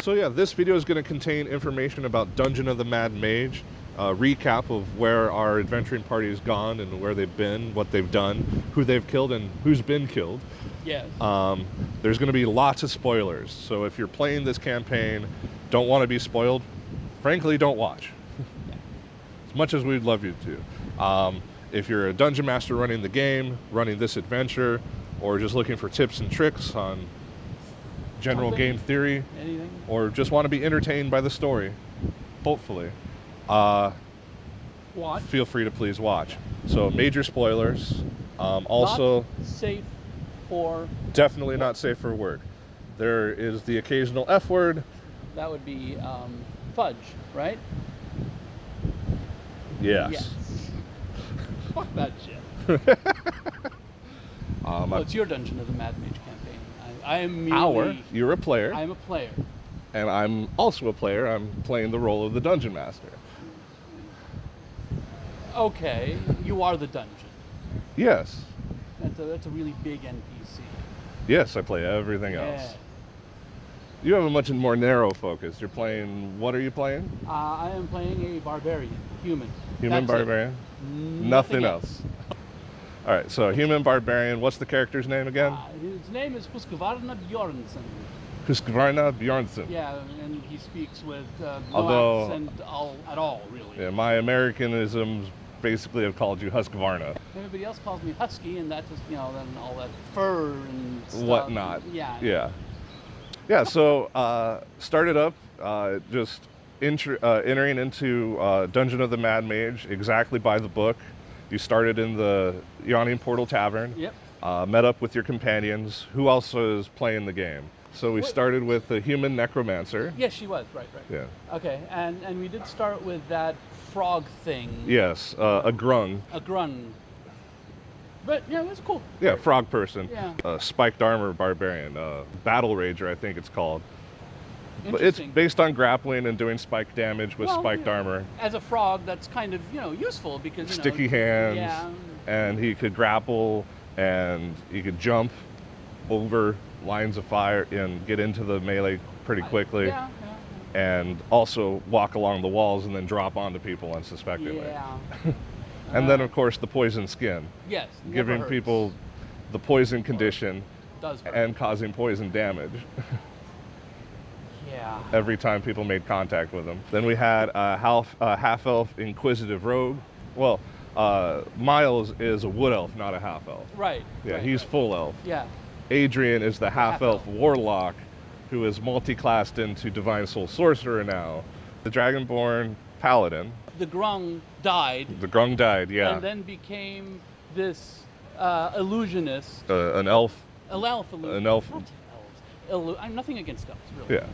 So yeah, this video is going to contain information about Dungeon of the Mad Mage, a recap of where our adventuring party has gone and where they've been, what they've done, who they've killed, and who's been killed. Yes. There's going to be lots of spoilers, so if you're playing this campaign, don't want to be spoiled, frankly, don't watch. As much as we'd love you to. If you're a dungeon master running the game, running this adventure, or just looking for tips and tricks on general game theory, anything, or just want to be entertained by the story, hopefully, feel free to please watch. So major spoilers. Also, not safe for definitely work. not safe for work. There is the occasional F word. That would be fudge, right? Yes. Fuck that shit. Well, it's your Dungeon of the Mad Mage campaign. I am merely... You're a player. I'm a player. And I'm also a player. I'm playing the role of the Dungeon Master. Okay, you are the dungeon. Yes. That's a really big NPC. Yes, I play everything else. You have a much more narrow focus. You're playing... What are you playing? I am playing a barbarian. Human. Human barbarian? Nothing else. All right, so human barbarian. What's the character's name again? His name is Husqvarna Bjornsson. Husqvarna Bjornsson. Yeah, and he speaks with no accent at all, really. Yeah, my Americanisms basically have called you Husqvarna. Everybody else calls me Husky, and that just, then all that fur and stuff. Whatnot. Yeah. Yeah, so started up just entering into Dungeon of the Mad Mage exactly by the book. You started in the Yawning Portal Tavern. Yep. Met up with your companions. Who else was playing the game? So we started with the human necromancer. Yes, she was. Right. Yeah. Okay, and we did start with that frog thing. Yes, a grung. A grung. But yeah, it was cool. Yeah, frog person. Yeah. Spiked armor barbarian. Battle rager, I think it's called. But it's based on grappling and doing spike damage with spiked armor. As a frog, that's kind of useful because sticky hands. Yeah. And he could grapple and he could jump over lines of fire and get into the melee pretty quickly. Yeah. And also walk along the walls and then drop onto people unsuspectingly. Yeah. And then, of course, the poison skin. Yes. Giving people the poison condition and causing poison damage. Yeah. Every time people made contact with him. Then we had a half-elf inquisitive rogue. Well, Miles is a wood elf, not a half-elf. Right. Yeah, he's full elf. Yeah. Adrian is the half-elf warlock who is multi-classed into Divine Soul Sorcerer now. The Dragonborn Paladin. The grung died. The grung died, yeah. And then became this illusionist. An elf. An elf illusionist. An elf. I'm nothing against elves, really. Yeah.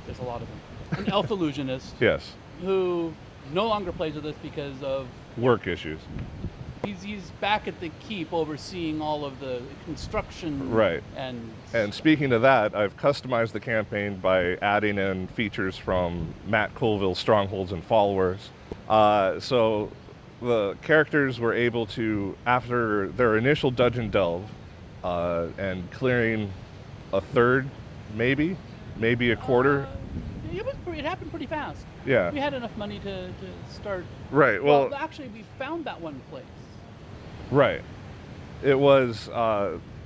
There's a lot of them. An elf illusionist. Yes. Who no longer plays with us because of work issues. He's back at the keep overseeing all of the construction. Right. And speaking of that, I've customized the campaign by adding in features from Matt Colville's Strongholds and Followers. So the characters were able to, after their initial dungeon delve, and clearing a third, maybe a quarter. It happened pretty fast. Yeah. We had enough money to start. Right. Well, actually, we found that one place. Right. It was,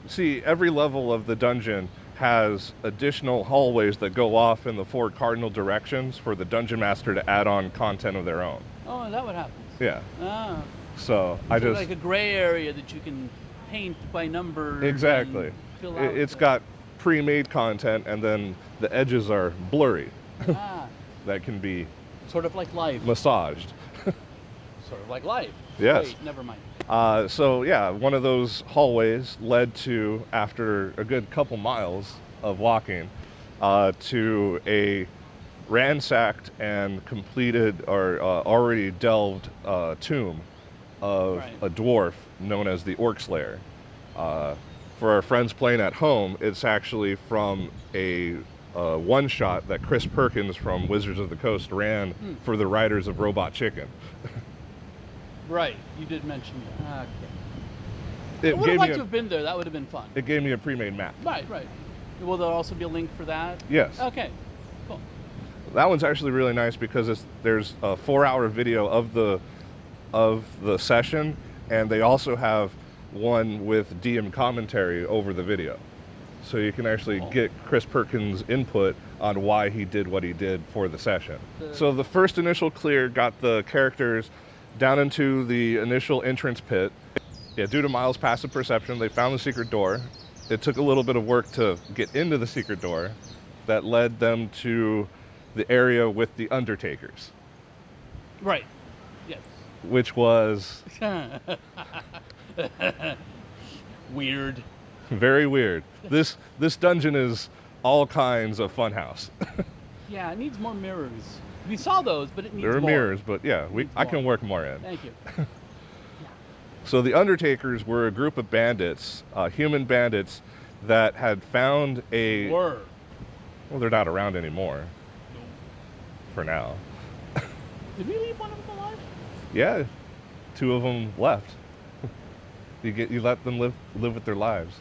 see, every level of the dungeon has additional hallways that go off in the 4 cardinal directions for the dungeon master to add on content of their own. Oh, is that what happens? Yeah. Ah. So I just... like a gray area that you can paint by numbers. Exactly. Fill out it's got pre-made content and then the edges are blurry. Ah. That can be... Sort of like life. Massaged. Sort of like life. Yes. Wait, never mind. So yeah, one of those hallways led to, after a good couple miles of walking, to a ransacked and completed or already delved tomb of a dwarf known as the Orc Slayer. For our friends playing at home, it's actually from a one-shot that Chris Perkins from Wizards of the Coast ran for the writers of Robot Chicken. Right, you did mention that. Okay. I would have liked to have been there. That would have been fun. It gave me a pre-made map. Right. Will there also be a link for that? Yes. Okay. Cool. That one's actually really nice because there's a 4-hour video of the session, and they also have one with DM commentary over the video. So you can actually get Chris Perkins' input on why he did what he did for the session. So the first initial clear got the characters down into the initial entrance pit. Yeah, due to Miles' passive perception, they found the secret door. It took a little bit of work to get into the secret door that led them to the area with the Undertakers. Right. Yes. Which was weird. Very weird. This dungeon is all kinds of funhouse. Yeah, it needs more mirrors. We saw those, but it needs more. There are mirrors, but yeah, I can work more in. Thank you. So the Undertakers were a group of bandits, human bandits, that had found a... Were. Well, they're not around anymore. No. For now. Did we leave one of them alive? Yeah, 2 of them left. You let them live with their lives.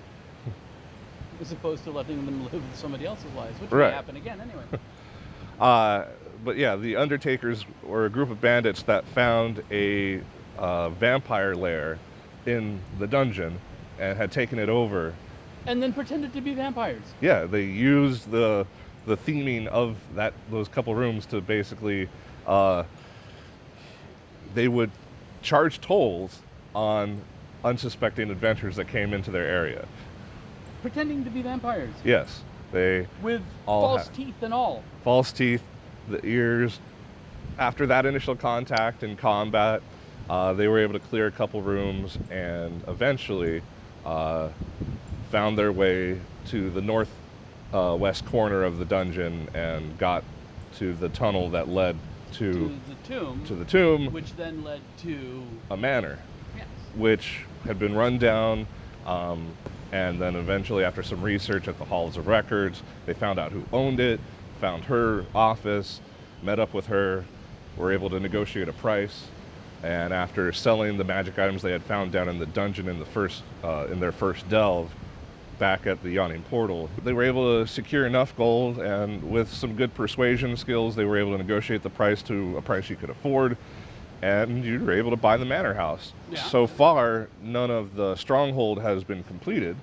As opposed to letting them live with somebody else's lives, which Right. may happen again anyway. But yeah, the Undertakers were a group of bandits that found a vampire lair in the dungeon and had taken it over. And then pretended to be vampires. Yeah, they used the theming of those couple rooms to basically they would charge tolls on unsuspecting adventurers that came into their area. Pretending to be vampires. Yes, they with false teeth and all. False teeth, the ears. After that initial contact and combat, they were able to clear a couple rooms and eventually found their way to the north west corner of the dungeon and got to the tunnel that led to the tomb, which then led to a manor. Yes. Which had been run down, and then eventually, after some research at the Halls of Records, they found out who owned it, found her office, met up with her, were able to negotiate a price, and after selling the magic items they had found down in the dungeon in their first delve, back at the Yawning Portal, they were able to secure enough gold, and with some good persuasion skills, they were able to negotiate the price to a price you could afford, and you were able to buy the manor house. Yeah. So far, none of the stronghold has been completed,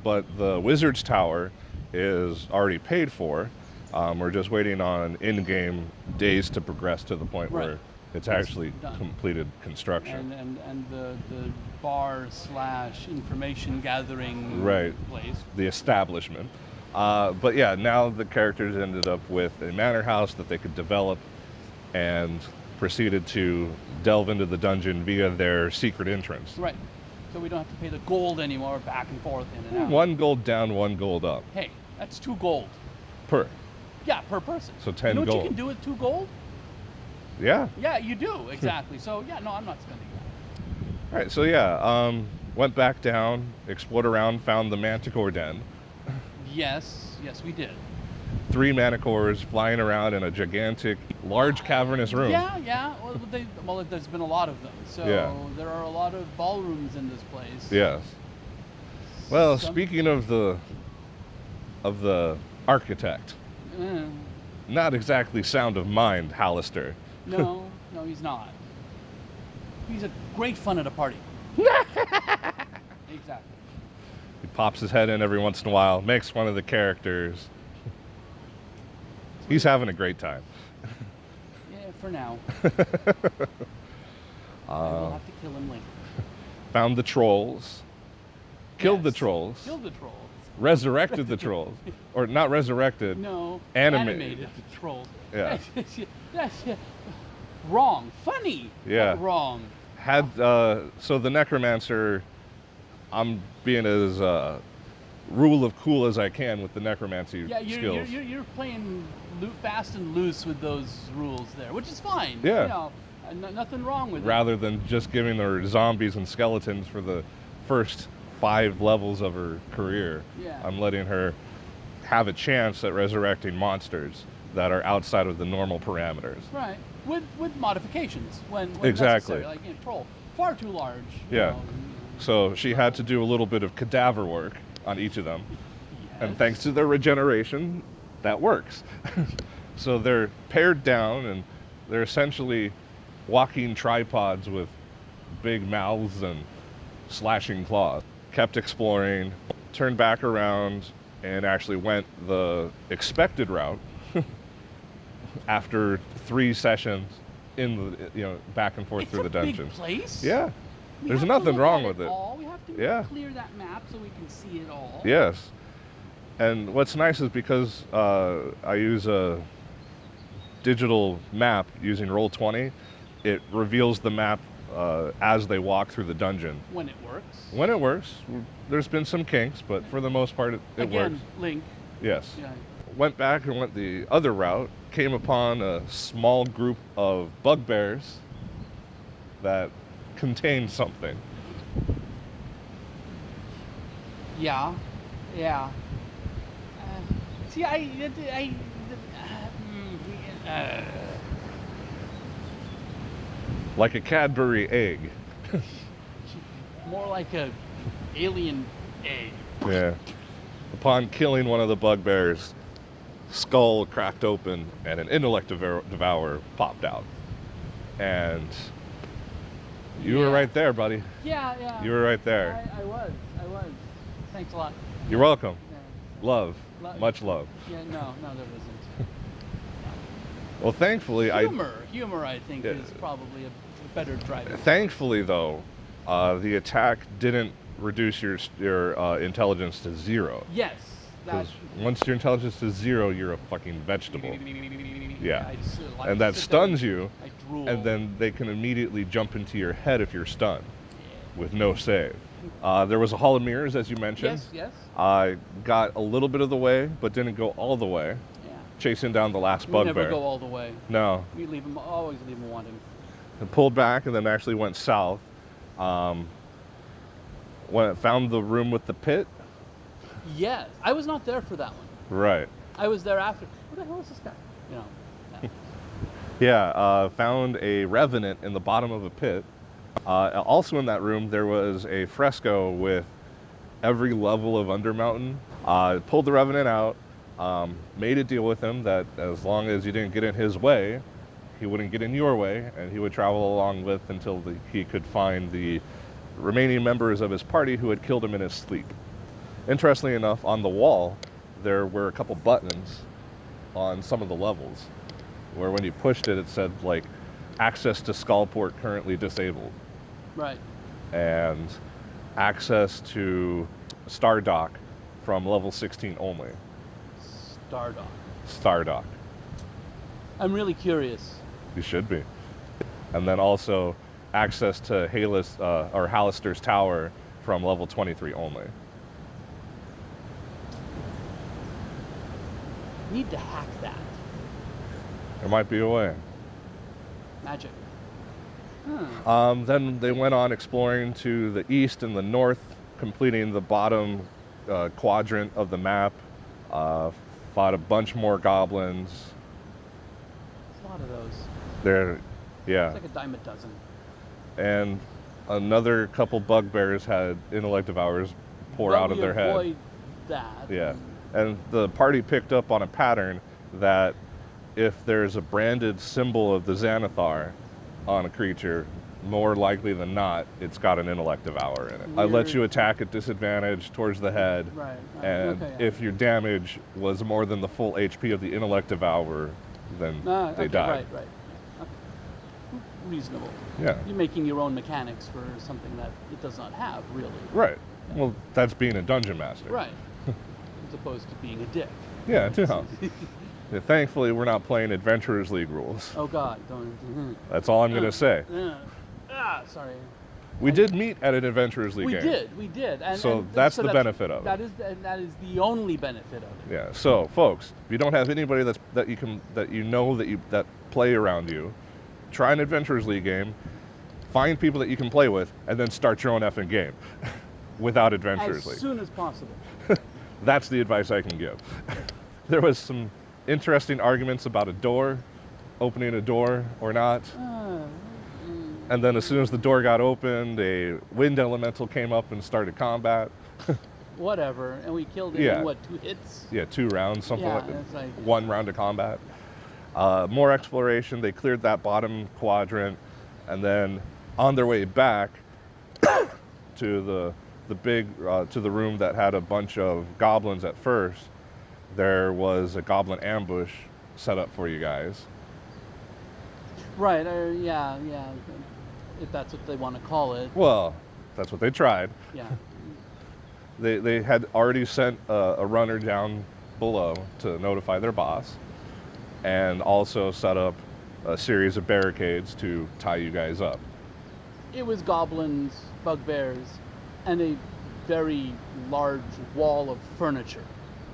but the Wizard's Tower is already paid for. We're just waiting on in-game days to progress to the point where it's actually completed construction. And the bar / information gathering place. The establishment. But yeah, now the characters ended up with a manor house that they could develop and proceeded to delve into the dungeon via their secret entrance. Right. So we don't have to pay the gold anymore back and forth in and out. 1 gold down, 1 gold up. Hey, that's 2 gold. Per. Yeah, per person. So 10 gold. You know what you gold. can do with 2 gold? Yeah. Yeah, you do, exactly. So yeah, no, I'm not spending that. Alright, so yeah, went back down, explored around, found the Manticore Den. Yes, we did. 3 Manticores flying around in a gigantic, large cavernous room. Yeah. Well, there's been a lot of them. So there are a lot of ballrooms in this place. Yes. Well, speaking of the architect, not exactly sound of mind, Hallister. No, he's not. He's a great fun at a party. Exactly. He pops his head in every once in a while, makes fun of the characters. He's having a great time. Yeah, for now. I will have to kill him later. Found the trolls. Killed the trolls. Resurrected the trolls. Or not resurrected. No. Animated the trolls. Yeah. That's wrong. Funny. Yeah. But wrong. So the necromancer, I'm being as rule of cool as I can with the necromancy skills. You're playing fast and loose with those rules there, which is fine. Yeah. Nothing wrong with it. Rather than just giving her zombies and skeletons for the first 5 levels of her career, I'm letting her have a chance at resurrecting monsters that are outside of the normal parameters. Right. With modifications when exactly. Necessary. Like troll, far too large. So she had to do a little bit of cadaver work on each of them. Yes. And thanks to their regeneration, that works. So they're pared down, and they're essentially walking tripods with big mouths and slashing claws. Kept exploring, turned back around, and actually went the expected route after 3 sessions in the back and forth It's through a the dungeon. big place. Yeah, We there's have to nothing look wrong at with it. all. We have to Yeah. clear that map so we can see it all. Yes, and what's nice is because I use a digital map using Roll20, it reveals the map as they walk through the dungeon. When it works. When it works, there's been some kinks, but for the most part, it Again, works. Link. Yes. Yeah. Went back and went the other route, came upon a small group of bugbears that contained something. Yeah. Yeah. See, Like a Cadbury egg. more like a alien egg. Yeah. Upon killing one of the bugbears, skull cracked open and an intellect devourer popped out. And you were right there, buddy. Yeah. You were right there. I was. Thanks a lot. You're welcome. Yeah. Love. Much love. Yeah, no, there isn't. Well, thankfully, Humor, I think, is probably a better driving force. Thankfully, though, the attack didn't reduce your intelligence to 0. Yes. Because once your intelligence is 0, you're a fucking vegetable. Yeah. And that stuns you, and then they can immediately jump into your head if you're stunned with no save. There was a Hall of Mirrors, as you mentioned. Yes. I got a little bit of the way, but didn't go all the way. Yeah. Chasing down the last We bugbear. never go all the way. No. We always leave them wanting. And pulled back, and then actually went south. When it found the room with the pit. Yes, I was not there for that one. Right. I was there after. Who the hell is this guy? Yeah, found a revenant in the bottom of a pit. Also in that room, there was a fresco with every level of Undermountain. Pulled the revenant out, made a deal with him that as long as you didn't get in his way, he wouldn't get in your way, and he would travel along with until he could find the remaining members of his party who had killed him in his sleep. Interestingly enough, on the wall, there were a couple buttons on some of the levels where when you pushed it, it said, like, access to Skullport currently disabled. Right. And access to Stardock from level 16 only. Stardock. I'm really curious. You should be. And then also access to Hallister's Tower from level 23 only. Need to hack that. There might be a way. Magic. Then they went on exploring to the east and the north, completing the bottom quadrant of the map. Fought a bunch more goblins. There's a lot of those. Yeah. It's like a dime a dozen. And another couple bugbears had intellect devourers pour out of their head. Avoid that. Yeah. And the party picked up on a pattern that if there's a branded symbol of the Xanathar on a creature, more likely than not, it's got an intellect devourer in it. I let you attack at disadvantage towards the head, and if your damage was more than the full HP of the intellect devourer, then they died. Right. Reasonable. Yeah. You're making your own mechanics for something that it does not have, really. Right. Well, that's being a dungeon master. Right. As opposed to being a dick. Yeah, too. Yeah, thankfully, we're not playing Adventurers League rules. Oh, God. Don't. That's all I'm going to say. Sorry. We did meet at an Adventurers League game. We did. And that's the benefit of it. That is the only benefit of it. Yeah. So, folks, if you don't have anybody that play around you, try an Adventurers League game, find people that you can play with, and then start your own effing game without Adventurers League. As soon as possible. That's the advice I can give. There was some interesting arguments about opening a door or not. And then as soon as the door got opened, a wind elemental came up and started combat. Whatever. And we killed it in, 2 hits? Yeah, 2 rounds, something like that. 1 round of combat. More exploration. They cleared that bottom quadrant, and then on their way back to the big to the room that had a bunch of goblins at first, there was a goblin ambush set up for you guys. Right. Yeah. If that's what they want to call it. Well, that's what they tried. Yeah. They had already sent a runner down below to notify their boss, and also set up a series of barricades to tie you guys up. It was goblins, bugbears, and a very large wall of furniture.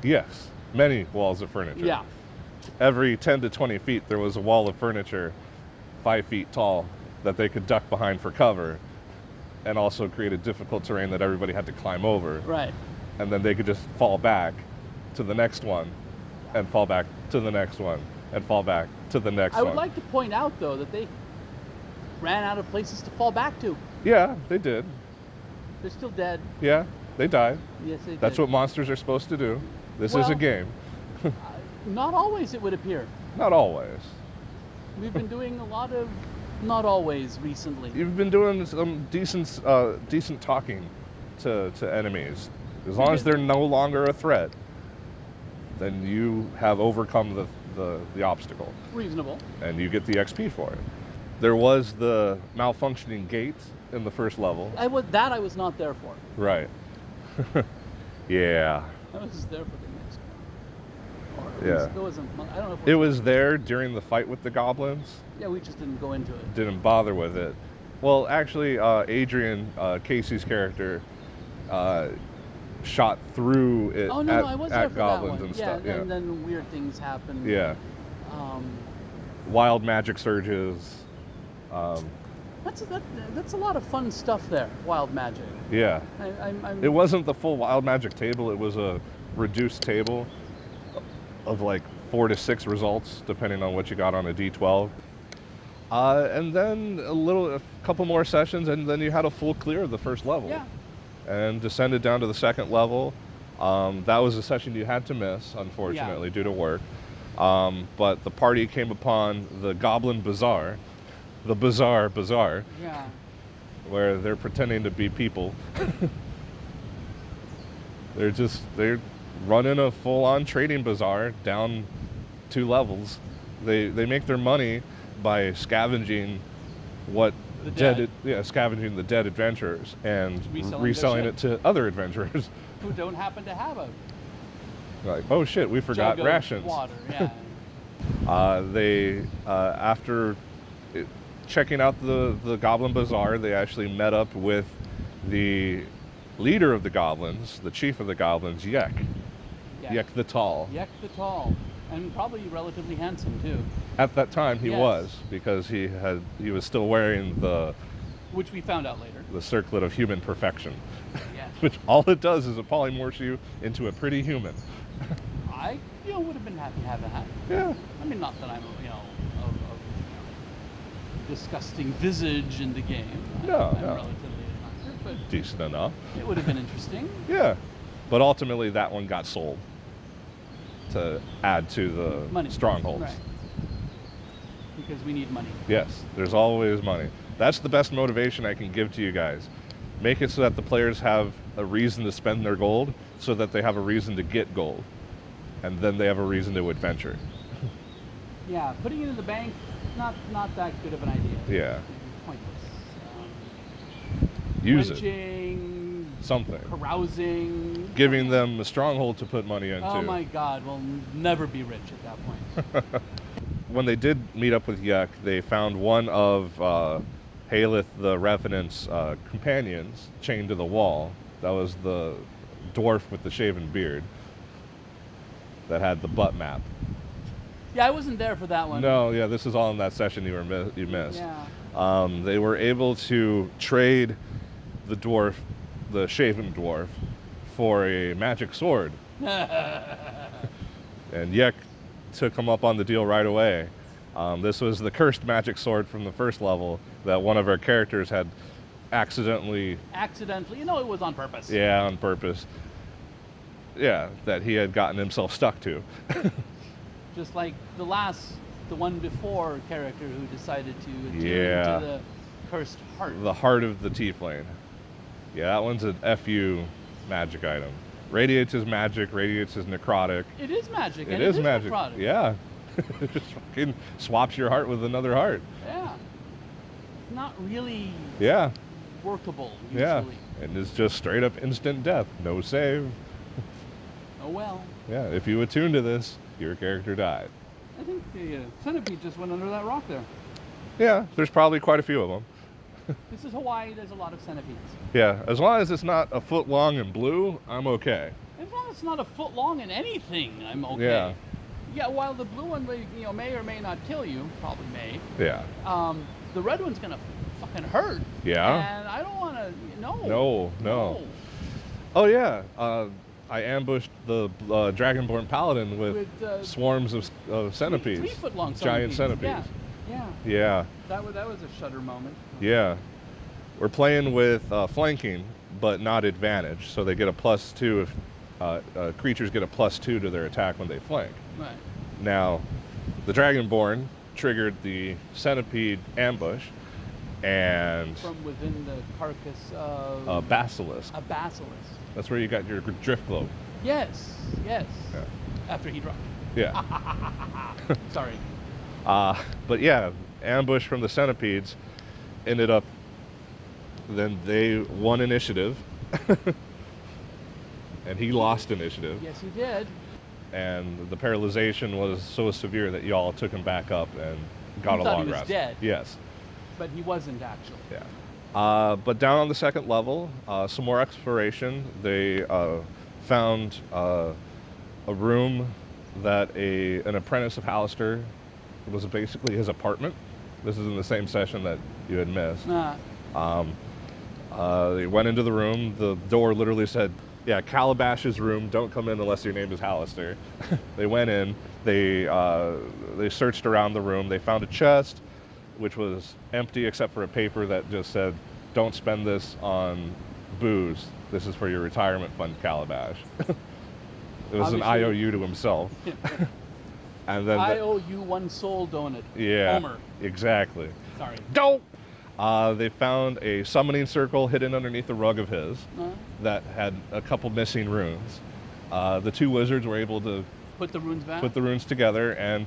Yes, many walls of furniture. Yeah. Every 10 to 20 feet, there was a wall of furniture 5 feet tall that they could duck behind for cover, and also created difficult terrain that everybody had to climb over. Right. And then they could just fall back to the next one, and fall back to the next one, and fall back to the next I one. would like to point out, though, that they ran out of places to fall back to. Yeah, they did. They're still dead. Yeah, they died. Yes, they did. That's what monsters are supposed to do. This is a Well- game. Not always, it would appear. Not always. We've been doing a lot of not always recently. You've been doing some decent talking to enemies. As long as they're no longer a threat, then you have overcome the obstacle, Reasonable. and you get the XP for it. There was the malfunctioning gate in the first level. I was not there for. Right. Yeah. I was there for the next one. Or at Yeah. least it wasn't. I don't know if It was there during the fight with the goblins. Yeah, we just didn't go into it. Didn't bother with it. Well, actually, Adrian, Casey's character, shot through it Oh no, I was there at for goblins that one. and Yeah, stuff. Yeah. and then weird things happened. Yeah. Um, Wild magic surges. that's a lot of fun stuff there. Wild magic. Yeah. I'm It wasn't the full wild magic table. It was a reduced table of like 4 to 6 results, depending on what you got on a D12. And then a couple more sessions, and then you had a full clear of the first level. Yeah. And descended down to the second level. That was a session you had to miss, unfortunately, due to work. But the party came upon the Goblin Bazaar, the Bazaar, Yeah. where they're pretending to be people. They're running a full-on trading bazaar down 2 levels. They make their money by scavenging what The dead. scavenging the dead adventurers and Reselling reselling their it to other adventurers. Who don't happen to have a Like, oh shit, we forgot jug of rations. water. Yeah. After checking out the Goblin Bazaar, they actually met up with the leader of the goblins, the chief of the goblins, Yek. Yek the Tall. Yek the Tall, and probably relatively handsome too. At that time, he Yes. was, because he was still wearing Which we found out later. the circlet of human perfection, Yes. which all it does is it polymorphs you into a pretty human. I, would have been happy to have that. Yeah. I mean, not that I'm, of disgusting visage in the game. No, I'm no. relatively attractive, but Decent enough. it would have been interesting. Yeah. But ultimately, that one got sold to add to the Money. strongholds. Right. Because we need money. Yes, there's always money. That's the best motivation I can give to you guys. Make it so that the players have a reason to spend their gold, so that they have a reason to get gold. And then they have a reason to adventure. Yeah, putting it in the bank, not that good of an idea. Yeah. Pointless. Use it. Wenching, Something. carousing. Giving them a stronghold to put money into. Oh my God, we'll never be rich at that point. When they did meet up with Yek, they found one of Haleth the Revenant's companions chained to the wall. That was the dwarf with the shaven beard that had the butt map. Yeah, I wasn't there for that one. No, yeah, this is all in that session you missed. Yeah. They were able to trade the shaven dwarf, for a magic sword. And Yek took him up on the deal right away. This was the cursed magic sword from the first level that one of our characters had accidentally... Accidentally? It was on purpose. Yeah, on purpose. Yeah, that he had gotten himself stuck to. Just like the last the one before character who decided to attune to Yeah. the cursed heart. The heart of the tiefling. Yeah, that one's an FU magic item. Radiates his magic, radiates his necrotic. It is magic, It and is it is magic. necrotic. Yeah. It just fucking swaps your heart with another heart. Yeah. It's not really Yeah. workable Yeah. usually. And it's just straight up instant death. No save. Oh well. Yeah, if you attune to this, your character died. I think the centipede just went under that rock there. Yeah, there's probably quite a few of them. This is Hawaii. There's a lot of centipedes. Yeah, as long as it's not a foot long and blue, I'm okay. As long as it's not a foot long in anything, I'm okay. Yeah. Yeah, while the blue one may or may not kill you, probably may. Yeah. The red one's gonna fucking hurt. Yeah? And I don't want to. No. Oh, yeah. I ambushed the Dragonborn Paladin with swarms of centipedes. 3 foot long Giant centipedes. centipedes. Yeah. Yeah. That was a shudder moment. Yeah. We're playing with flanking, but not advantage. So they get a +2 if creatures get a +2 to their attack when they flank. Right. Now, the Dragonborn triggered the centipede ambush, and From within the carcass of a basilisk. a basilisk. That's where you got your drift globe. Yes. Yeah. After he dropped. Yeah. Sorry. But yeah, ambush from the centipedes ended up. Then they won initiative, and he lost initiative. Yes, he did. And the paralyzation was so severe that y'all took him back up and got You a thought long he was rest. dead. Yes. But he wasn't actually. Yeah. But down on the second level, some more exploration. They found a room that an apprentice of Hallister was basically his apartment. This is in the same session that you had missed. They went into the room. The door literally said, yeah, Calabash's room. Don't come in unless your name is Hallister. They went in. They searched around the room. They found a chest, which was empty except for a paper that just said, don't spend this on booze. This is for your retirement fund, Calabash. It was Obviously, an IOU to himself. And then I owe you 1 soul donut. Yeah, Homer. exactly. Sorry. Don't! They found a summoning circle hidden underneath a rug of his that had a couple missing runes. The 2 wizards were able to Put the runes back? put the runes together and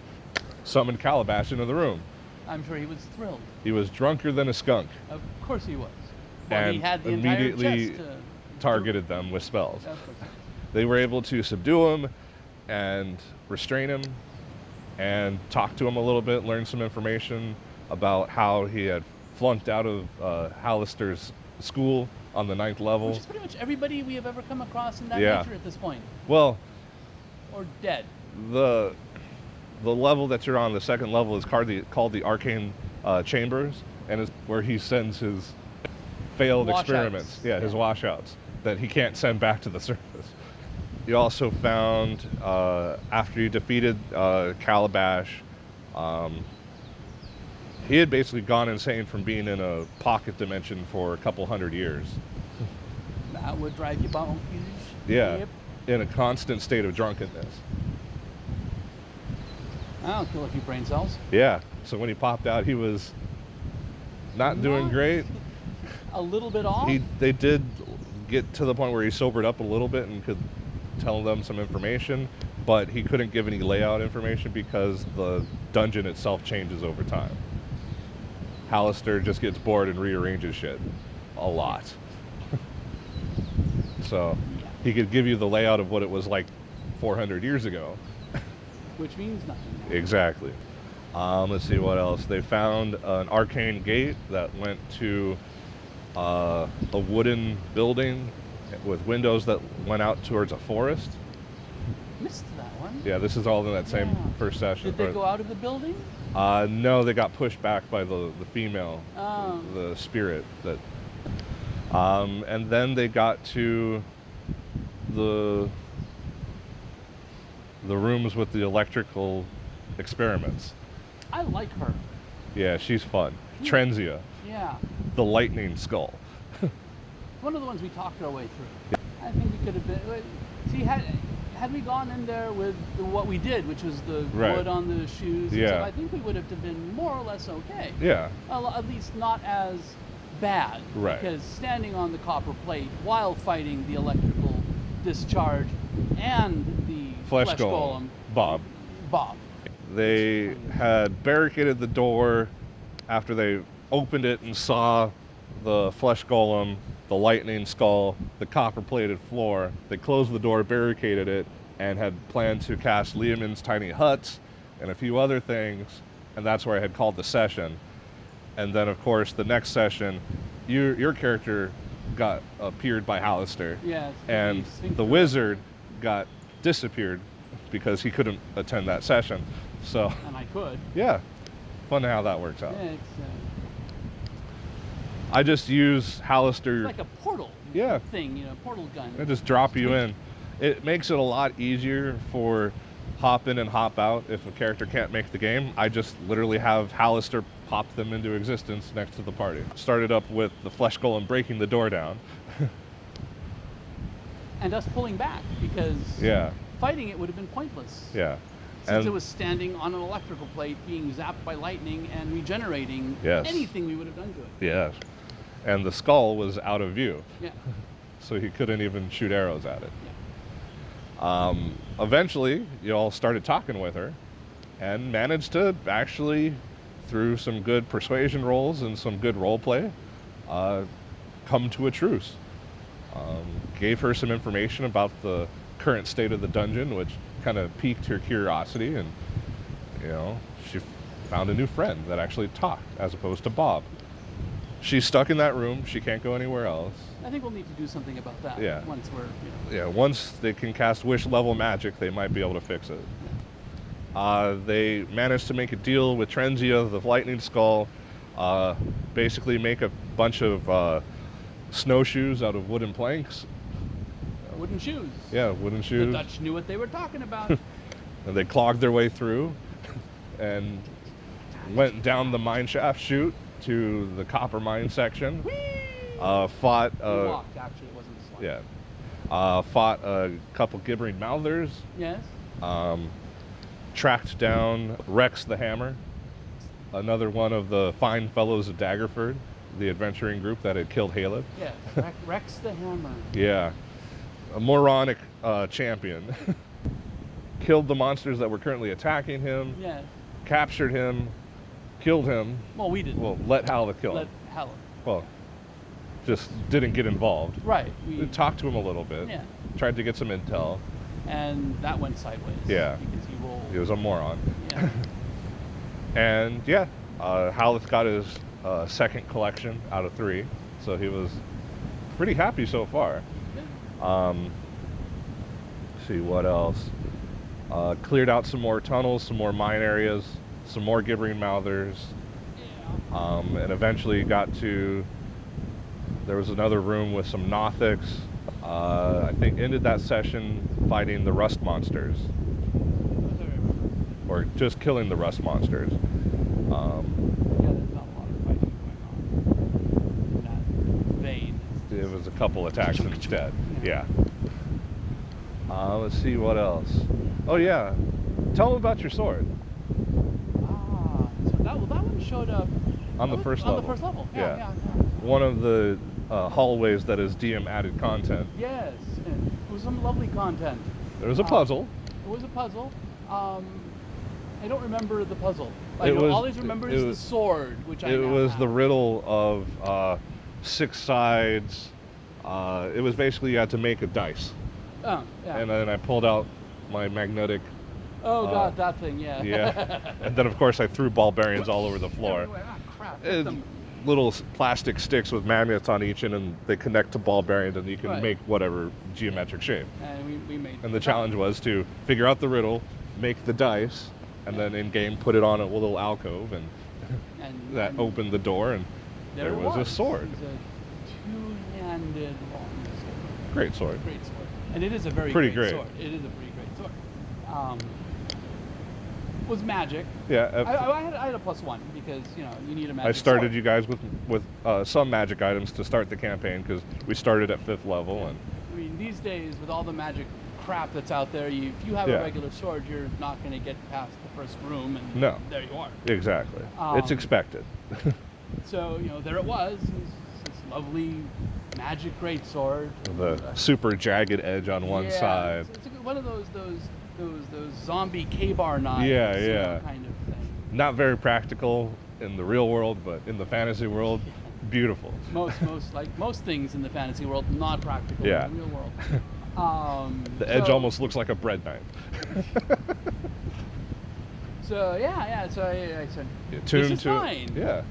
summon Calabash into the room. I'm sure he was thrilled. He was drunker than a skunk. Of course he was. Well, and he had the immediately entire chest to targeted them with spells. Of course. They were able to subdue him and restrain him and talk to him a little bit, learn some information about how he had flunked out of Hallister's school on the 9th level. Which is pretty much everybody we have ever come across in that Yeah. nature at this point. Well, Or dead. the level that you're on, the second level, is called the Arcane Chambers, and it's where he sends his failed Washouts. experiments. Yeah, his washouts that he can't send back to the surface. You also found, after you defeated Calabash, he had basically gone insane from being in a pocket dimension for a couple hundred years. That would drive you bonkers. Yeah, Yep. in a constant state of drunkenness. I'll kill a few brain cells. Yeah, so when he popped out, he was not doing great. A little bit off? They did get to the point where he sobered up a little bit and could tell them some information, but he couldn't give any layout information because the dungeon itself changes over time. Hallister just gets bored and rearranges shit a lot. So he could give you the layout of what it was like 400 years ago. Which means nothing now. Exactly. Let's see what else. They found an arcane gate that went to a wooden building with windows that went out towards a forest. Missed that one. Yeah, this is all in that same first session. Did they go out of the building? No, they got pushed back by the female, the spirit. And then they got to the rooms with the electrical experiments. I like her. Yeah, she's fun. Trenzia. Yeah. The lightning skull. One of the ones we talked our way through. I think we could have been. See, had had we gone in there with what we did, which was the Right. wood on the shoes, and Yeah. stuff, I think we would have been more or less okay. Yeah. At least not as bad. Right. Because standing on the copper plate while fighting the electrical discharge and the Flesh flesh golem, golem, Bob. They had barricaded the door after they opened it and saw the flesh golem, the lightning skull, the copper-plated floor. They closed the door, barricaded it, and had planned to cast Liamon's tiny huts and a few other things, and that's where I had called the session. And then, of course, the next session, your character got appeared by Hallister, yes, and the wizard got disappeared because he couldn't attend that session. So, and I could. Yeah, fun how that works out. Yeah, it's I just use Hallister. like a portal thing, portal gun. I just drop you in. It makes it a lot easier for hop in and hop out if a character can't make the game. I just literally have Hallister pop them into existence next to the party. Started up with the flesh golem breaking the door down. And us pulling back because Yeah. fighting it would have been pointless. Yeah. Since it was standing on an electrical plate being zapped by lightning and regenerating anything we would have done to it. Yes. And the skull was out of view. Yeah. So he couldn't even shoot arrows at it. Yeah. Eventually, you all started talking with her and managed to actually, through some good persuasion rolls and some good role play, come to a truce. Gave her some information about the current state of the dungeon, which kind of piqued her curiosity, and she found a new friend that actually talked as opposed to Bob. She's stuck in that room. She can't go anywhere else. I think we'll need to do something about that. Yeah. Once we're. Yeah. Once they can cast wish level magic, they might be able to fix it. They managed to make a deal with Trenzia, the lightning skull. Basically, make a bunch of snowshoes out of wooden planks. Wooden shoes. Yeah, wooden shoes. The Dutch knew what they were talking about. And they clogged their way through and went down the mine shaft chute to the copper mine section. Fought. We walked, actually, it wasn't a slide. Yeah. Fought a couple gibbering mouthers. Yes. Tracked down Rex the Hammer, another one of the fine fellows of Daggerford, the adventuring group that had killed Haleb. Yes, Rex the Hammer. Yeah. A moronic champion. Killed the monsters that were currently attacking him. Yes. Captured him. Killed him. Well, we didn't. Well, let Haleb kill him. Let Haleb. Well, just didn't get involved. Right. We talked to him a little bit. Yeah. Tried to get some intel. And that went sideways. Yeah. Because he rolled. He was a moron. Yeah. And yeah, Haleth got his second collection out of 3, so he was pretty happy so far. Yeah. Let's see what else. Cleared out some more tunnels, some more mine areas, some more gibbering mouthers. Yeah. And eventually got to, there was another room with some Nothics. I think ended that session fighting the rust monsters. Or just killing the rust monsters. Yeah, there's not a lot of fighting going on in that vein. It was a couple attacks instead. Yeah. Let's see what else. Oh yeah, tell them about your sword. So that one showed up on the first level. On the first level. Yeah. One of the hallways that is DM added content. Yes, it was some lovely content. There was a puzzle. It was a puzzle. I don't remember the puzzle. I always remember is the sword, which I. It was the riddle of 6 sides. It was basically you had to make a dice. Oh, yeah. And then I pulled out my magnetic. Oh god, that thing, yeah. Yeah. And then of course I threw ball bearings all over the floor. Ah, crap. Little plastic sticks with magnets on each end, and they connect to ball bearings, and you can make whatever geometric shape. And we made. And the challenge was to figure out the riddle, make the dice, and then in game put it on a little alcove, and that opened the door, and there was a sword. It was a two-handed long sword. Great sword. Great sword. And it is a very great sword. It is a pretty great sword. Was magic. Yeah. I had a +1 because you need a magic. I started sword. you guys with some magic items to start the campaign because we started at 5th level, and I mean these days with all the magic crap that's out there. If you have a Yeah. regular sword, you're not going to get past the first room, and No. there you are. Exactly. It's expected. So there it was, this lovely magic greatsword. The super jagged edge on one Yeah, side. it's one of those zombie K-bar knives, Yeah, yeah. kind of thing. Not very practical in the real world, but in the fantasy world, beautiful. Most things in the fantasy world not practical Yeah. in the real world. The edge almost looks like a bread knife. So yeah. So I said, this Tuned is to it. fine. Yeah.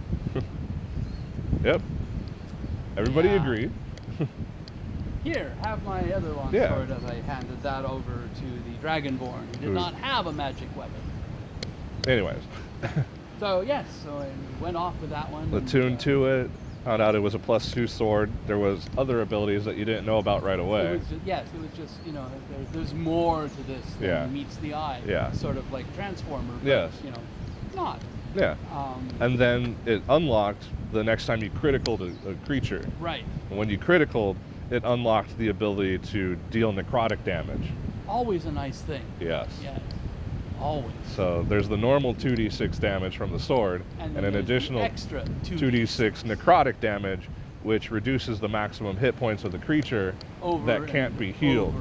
Yep. Everybody Yeah. agreed. Here, have my other long Yeah. sword, as I handed that over to the Dragonborn, who did not have a magic weapon. Anyways, So yes, so I went off with that one. attuned to it. Found out it was a +2 sword. There was other abilities that you didn't know about right away. It was just there's more to this than meets the eye. Yeah. Sort of like Transformer, but Yes. not. Yeah. And then it unlocked the next time you critical to a creature. Right. And when you critical, it unlocked the ability to deal necrotic damage. Always a nice thing. Yes. Yes. Always. So there's the normal 2d6 damage from the sword, and an additional extra 2d6 necrotic damage, which reduces the maximum hit points of the creature that can't be healed.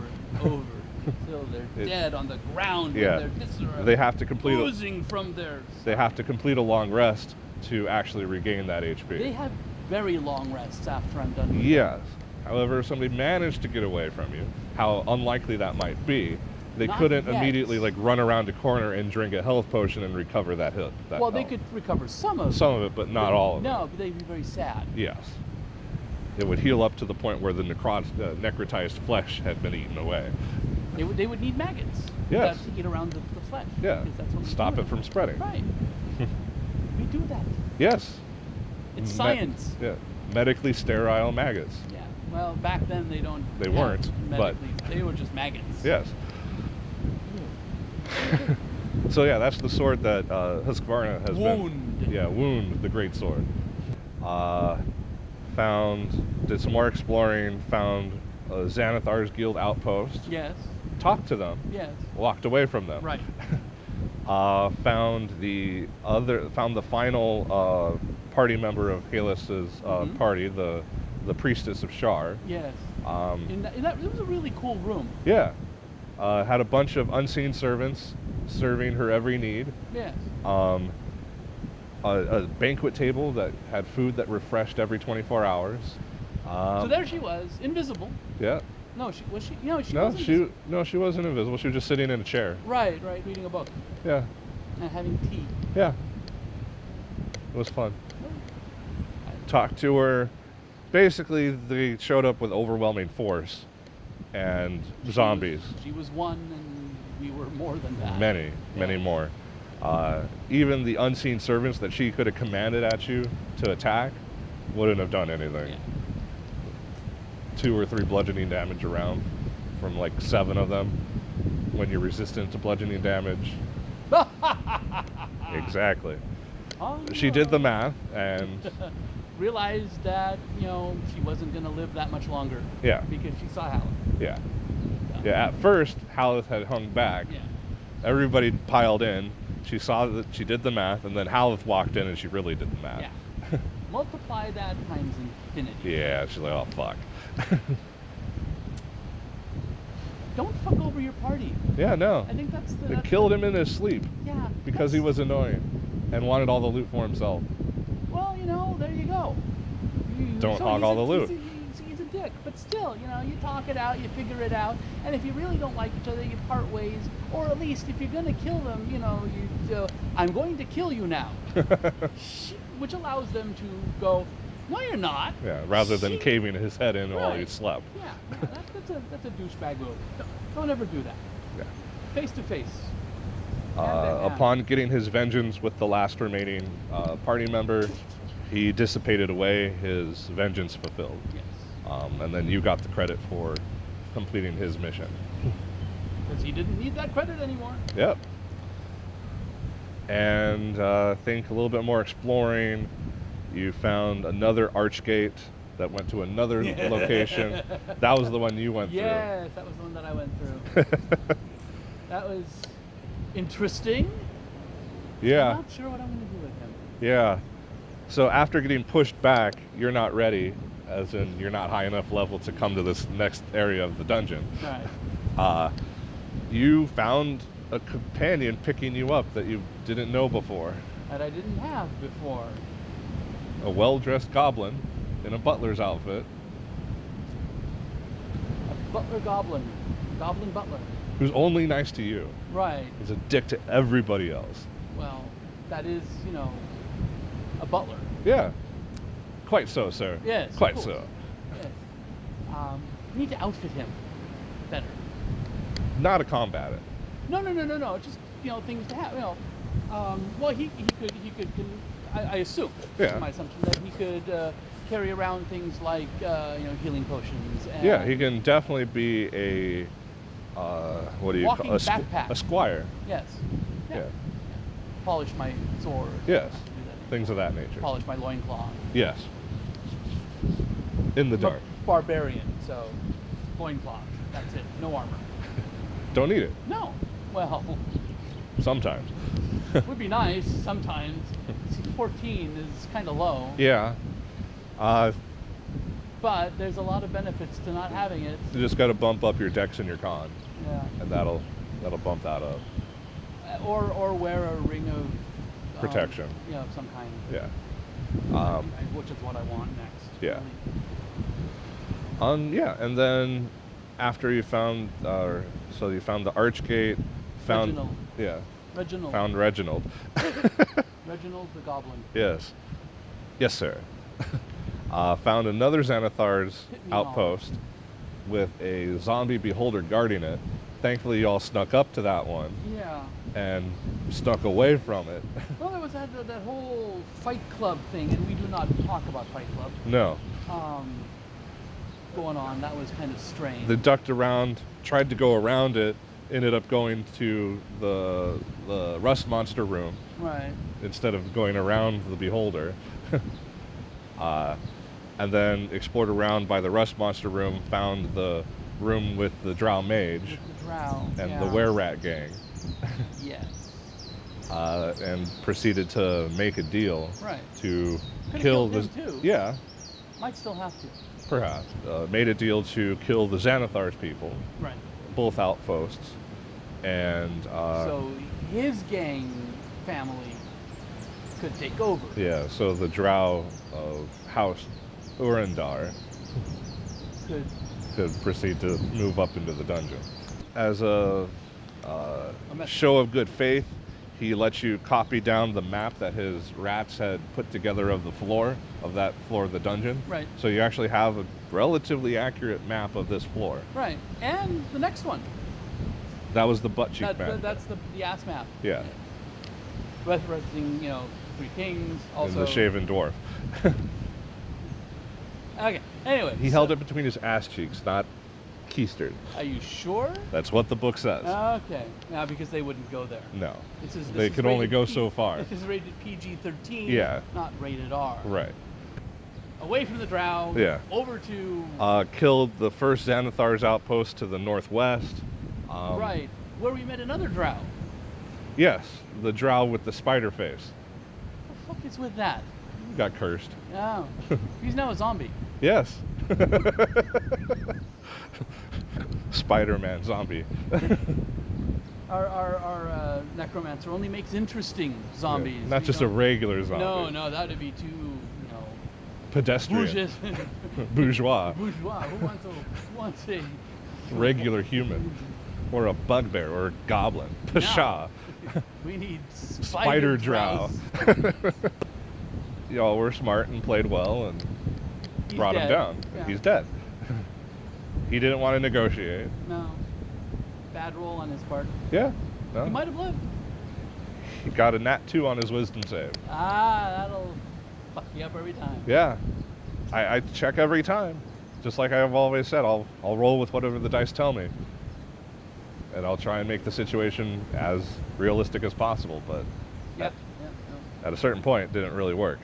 Over until they're dead on the ground with their viscera they have to complete oozing from their They have to complete a long rest to actually regain that HP. They have very long rests after I'm done with Yes. However, if somebody managed to get away from you, how unlikely that might be, they couldn't immediately run around a corner and drink a health potion and recover that hit. Well, they could recover some of it, but not all of it. No, but they'd be very sad. Yes. It would heal up to the point where the necrotized flesh had been eaten away. They would need maggots. Yes. To eat around the flesh. Yeah. Because that's what we Stop it from spreading. Right. We do that. Yes. It's science. Yeah. Medically sterile maggots. Yeah. Well, back then they weren't, but they were just maggots. Yes. So yeah, that's the sword that Husqvarna has Wound. Wound, the great sword. Did some more exploring, found Xanathar's Guild outpost. Yes. Talked to them. Yes. Walked away from them. Right. Found the final party member of Halus's party, the priestess of Shar. Yes. It was a really cool room. Yeah. Had a bunch of unseen servants serving her every need. Yes. A banquet table that had food that refreshed every 24 hours. So there she was, invisible. Yeah. No, she was she. No, she wasn't. She wasn't invisible. She was just sitting in a chair. Right, reading a book. Yeah. And having tea. Yeah. It was fun. Talked to her. Basically, they showed up with overwhelming force and zombies. She was one, and we were more than that. Many more. Even the unseen servants that she could have commanded at you to attack wouldn't have done anything. Yeah. 2 or 3 bludgeoning damage around from like 7 of them when you're resistant to bludgeoning damage. Exactly. She did the math and realized that she wasn't going to live that much longer. Yeah. Because she saw Haleth. Yeah. Yeah. At first, Haleth had hung back. Yeah. Everybody piled in. She saw that she did the math, and then Haleth walked in, and she really did the math. Yeah. Multiply that times infinity. Yeah. She's like, oh fuck. Don't fuck over your party. Yeah, no. I think They killed him in his sleep. Yeah. Because he was annoying and wanted all the loot for himself. Well, there you go. Don't hog all the loot. He's a dick, but still, you talk it out, you figure it out, and if you really don't like each other, you part ways, or at least if you're gonna kill them, I'm going to kill you now, which allows them to go, no, you're not. Yeah, rather than caving his head in while he slept. Yeah, that's a douchebag move. Don't ever do that. Yeah. Face to face. Upon getting his vengeance with the last remaining party member, he dissipated away, his vengeance fulfilled. Yes. And then you got the credit for completing his mission. Because he didn't need that credit anymore. Yep. And think a little bit more exploring. You found another archgate that went to another location. That was the one you went through. Yes, that was the one that I went through. That was interesting. I'm Yeah, not sure what I'm going to do with him. yeah. So after getting pushed back, you're not ready, as in you're not high enough level to come to this next area of the dungeon. Right. Uh, you found a companion picking you up that you didn't know before. That I didn't have before. A well-dressed goblin in a butler's outfit A butler goblin. Goblin butler. who's only nice to you. Right. He's a dick to everybody else. Well, that is, a butler. Yeah, quite so, sir. Yes, of Quite course. so. Yes. We need to outfit him better. Not a combatant. No, no, no, no, no. Just things to have. Well, he could. I assume, Yeah. my assumption, that he could carry around things like healing potions Yeah, he and can definitely be a what do you call walking backpack. a squire. Yes. Yeah. Yeah. Polish my sword. Yes. I can do that. Things of that nature. Polish my loincloth. Yes. In the I'm a dark. barbarian, so loincloth. That's it. No armor. Don't need it. No. Well, Sometimes. would be nice sometimes. 14 is kind of low, Yeah. Uh, but there's a lot of benefits to not having it. you just got to bump up your dex and your con, Yeah. and that'll bump that up. Or wear a ring of Protection. of some kind. Yeah. Which is what I want next. Yeah. Really. Yeah, and then after you found, so you found the Archgate, found, Reginald. yeah, Reginald. found Reginald. Reginald the Goblin. Yes. Yes, sir. Found another Xanathar's Hit me all. outpost with a zombie beholder guarding it. Thankfully, you all snuck up to that one Yeah. and snuck away from it. Well, there was that whole Fight Club thing, and we do not talk about Fight Club. No. Going on. That was kind of strange. They ducked around, tried to go around it, ended up going to the rust monster room Right. instead of going around the beholder. And then explored around by the rust monster room, found the room with the drow mage With the drow. and Yeah. the were-rat gang, Yes. and proceeded to make a deal Right. to Could have kill killed the. him too. Yeah, Might still have to. perhaps. Made a deal to kill the Xanathar's people, Right. both outposts, and So his gang family could take over. yeah, so the drow of House Urandar Could. could proceed to move up into the dungeon. As a Message. show of good faith, he lets you copy down the map that his rats had put together of the floor, of that floor of the dungeon. Right. So you actually have a relatively accurate map of this floor. Right. And the next one. That was the butt cheek map. That's the ass map. Yeah. Referencing, Three Kings. Also. And the shaven dwarf. Okay. Anyway. He held it between his ass cheeks, not keistered. Are you sure? That's what the book says. Okay. Now, because they wouldn't go there. No. This They is could only rated go so far. This is rated PG-13. Yeah. Not rated R. Right. Away from the drow. Yeah. Over to. Killed the first Xanathar's outpost to the northwest. Right. Where we met another drow. Yes, the drow with the spider face. What the fuck is with that? Got cursed. Yeah. He's now a zombie. Yes. Spider-Man zombie. Our necromancer only makes interesting zombies. Not just a regular zombie. No, that would be too, Pedestrian. bourgeois. Bourgeois. Bourgeois. Who wants a Regular human. Or a bugbear or a goblin. Pshaw. We need Spider drow. Y'all were smart and played well and brought him down. Yeah. And he's dead. He didn't want to negotiate. No. Bad roll on his part. Yeah. He No. might have lived. He got a nat 2 on his wisdom save. That'll fuck you up every time. Yeah. I check every time. Just like I've always said, I'll roll with whatever the dice tell me. And I'll try and make the situation as realistic as possible, but Yeah. at a certain point, it didn't really work.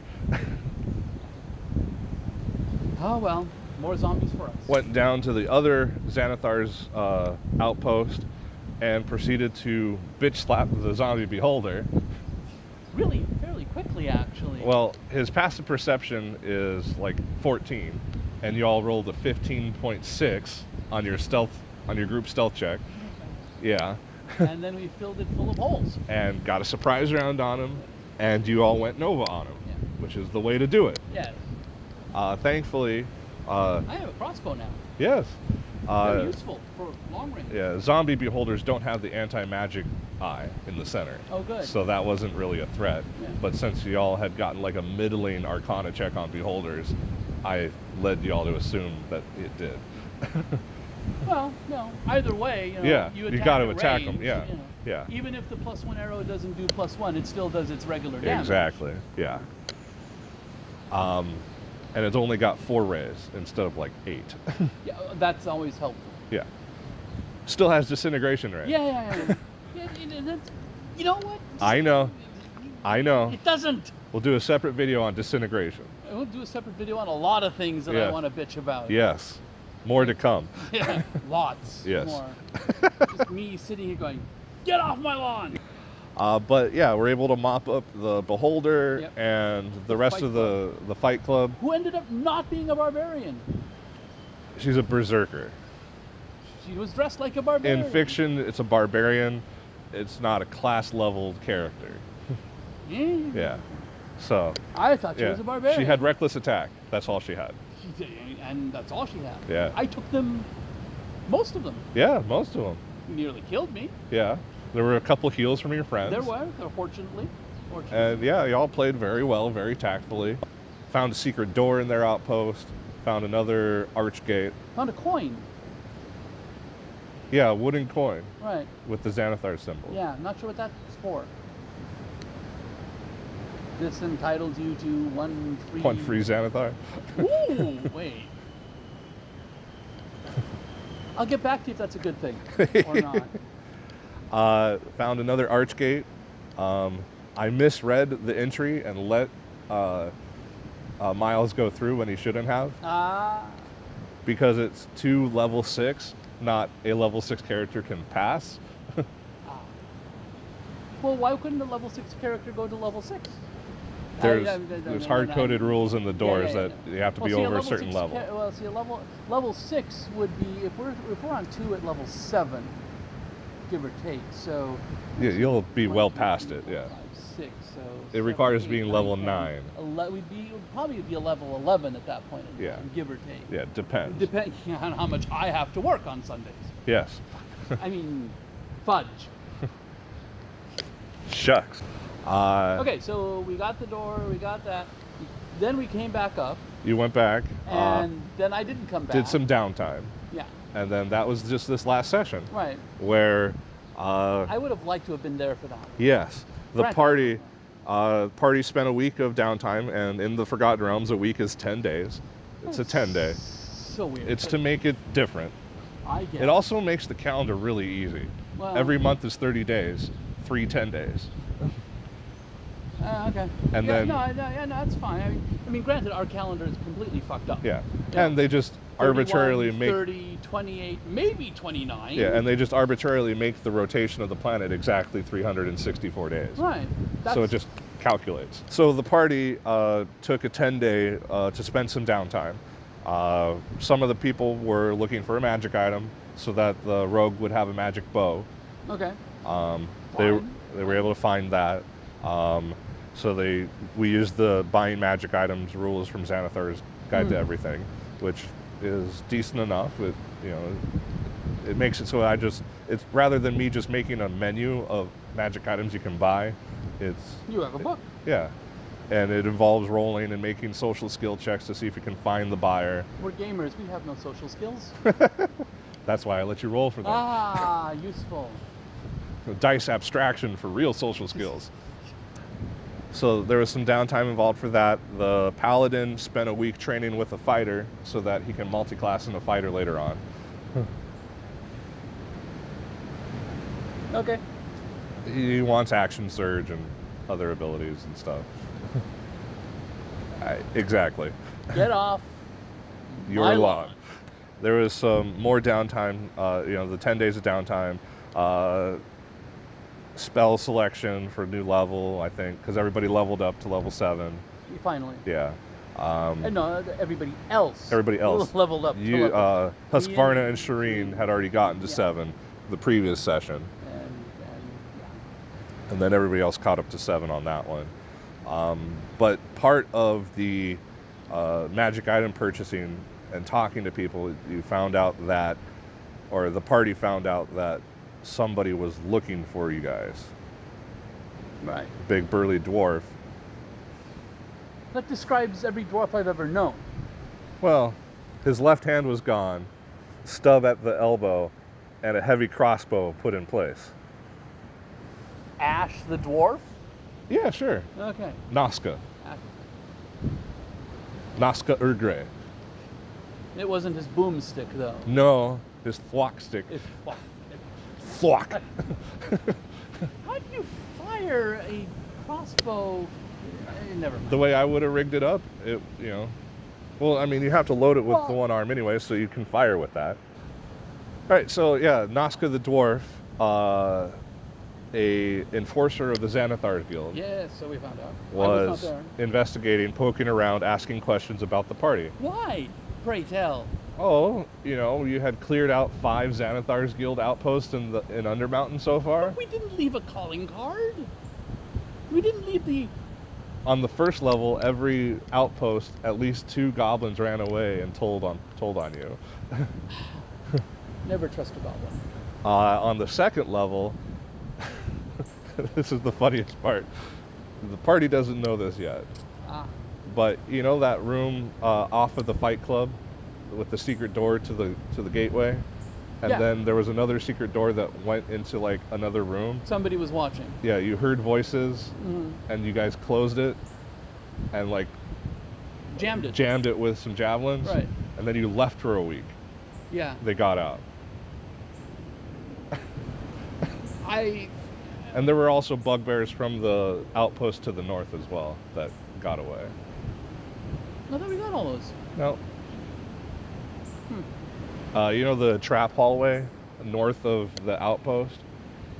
Oh well, more zombies for us. Went down to the other Xanathar's outpost and proceeded to bitch slap the zombie beholder. Really, fairly quickly, actually. Well, his passive perception is like 14, and you all rolled a 15.6 on your group stealth check. Yeah. And then we filled it full of holes. And got a surprise round on him, and you all went Nova on him, Yeah. which is the way to do it. Yes. Thankfully, I have a crossbow now. yes. Very useful for long range. Yeah, zombie beholders don't have the anti-magic eye in the center. Oh, good. So that wasn't really a threat. Yeah. But since y'all had gotten like a middling arcana check on beholders, I led y'all to assume that it did. Well, no. Either way, Yeah, you you attack got to at attack range, them. Yeah, yeah. Even if the +1 arrow doesn't do +1, it still does its regular damage. Exactly. Yeah. And it's only got 4 rays instead of like 8. Yeah, that's always helpful. Yeah. Still has disintegration ray. Yeah. You know what? I know. It doesn't. We'll do a separate video on disintegration. We'll do a separate video on a lot of things that I want to bitch about. Yes. More to come. Yeah, lots Yes. more. Just me sitting here going, get off my lawn! But yeah, we're able to mop up the beholder Yep. and the rest fight of the fight club. Who ended up not being a barbarian. She's a berserker. She was dressed like a barbarian. In fiction, it's a barbarian. It's not a class leveled character. Yeah. So. I thought she was a barbarian. She had reckless attack. That's all she had. And that's all she had. Yeah. I took them, most of them. Yeah, most of them. Nearly killed me. Yeah. There were a couple heals from your friends. There were, fortunately. And yeah, y'all played very well, very tactfully. Found a secret door in their outpost. Found another arch gate. Found a coin. Yeah, a wooden coin. Right. With the Xanathar symbol. Yeah, not sure what that's for. This entitles you to 1 free... 1 free Xanathar. Ooh, wait. I'll get back to you if that's a good thing or not. Found another arch gate. I misread the entry and let Miles go through when he shouldn't have. Because it's to level 6, not a level 6 character can pass. Well, why couldn't a level 6 character go to level 6? There's hard-coded rules in the doors that you have to be over a certain level. Well, see, level 6 would be if we're on 2 at level 7, give or take. So yeah, you'll be well past it. Yeah. 5, 6. So it requires being level 9. We'd probably be a level 11 at that point. Yeah. Give or take. Yeah, depends. Depending on how much I have to work on Sundays. Yes. I mean, fudge. Shucks. Okay, so we got the door, we got that. Then we came back up. You went back. And then I didn't come back. Did some downtime. Yeah. And then that was just this last session. Right. Where... I would have liked to have been there for that. Yes. The party spent a week of downtime, and in the Forgotten Realms, a week is 10 days. It's a 10-day. So weird. It's to make it different. I get it. It also makes the calendar really easy. Well, every month is 30 days, 3 10 days. Okay. And then no, that's fine. I mean, granted, our calendar is completely fucked up. Yeah. And they just arbitrarily 31, make 30, 28, maybe 29. Yeah, and they just arbitrarily make the rotation of the planet exactly 364 days. Right. So it just calculates. So the party took a 10-day to spend some downtime. Some of the people were looking for a magic item so that the rogue would have a magic bow. Okay. They were able to find that. So we used the buying magic items rules from Xanathar's Guide to Everything, which is decent enough. It makes it so it's rather than me just making a menu of magic items you can buy, you have a book. Yeah. And it involves rolling and making social skill checks to see if you can find the buyer. We're gamers, we have no social skills. That's why I let you roll for them. Useful. Dice abstraction for real social skills. So there was some downtime involved for that. The paladin spent a week training with a fighter so that he can multi-class in a fighter later on. Okay. He wants action surge and other abilities and stuff. Exactly. Get off Your My lawn. lawn. There was some more downtime, the 10 days of downtime, spell selection for new level, I think, because everybody leveled up to level 7. Finally. Yeah. And no, everybody else. leveled up to level. We didn't- Husqvarna and Shireen had already gotten to Yeah. 7 the previous session, and yeah. and then everybody else caught up to 7 on that one. But part of the magic item purchasing and talking to people, you found out that, or the party found out that somebody was looking for you guys. Right. Big burly dwarf. That describes every dwarf I've ever known. Well, his left hand was gone, stub at the elbow, and a heavy crossbow put in place. Ash the dwarf? Yeah, sure. Okay. Nazca. Ash. Nazca Urgre. It wasn't his boomstick, though. No, his flock stick. It's Flock. How do you fire a crossbow? Never mind. The way I would have rigged it up, well, I mean, you have to load it with Well- the one arm anyway, so you can fire with that. All right, so yeah, Nazca the dwarf, a enforcer of the Xanathar Guild, Yes, so we found out. I was was not there. investigating, poking around, asking questions about the party. Why? Pray tell. Oh, you had cleared out 5 Xanathar's Guild outposts in Undermountain so far. But we didn't leave a calling card. We didn't leave the. On the first level, every outpost, at least 2 goblins ran away and told on you. Never trust a goblin. On the second level, this is the funniest part. The party doesn't know this yet, Ah. but you know that room off of the Fight Club with the secret door to the gateway, and Yeah. then there was another secret door that went into like another room. Somebody was watching. Yeah, you heard voices, and you guys closed it, and like Jammed it. with some javelins, Right. and then you left for a week. Yeah. They got out. I. And there were also bugbears from the outpost to the north as well that got away. I thought we got all those. No. The trap hallway north of the outpost?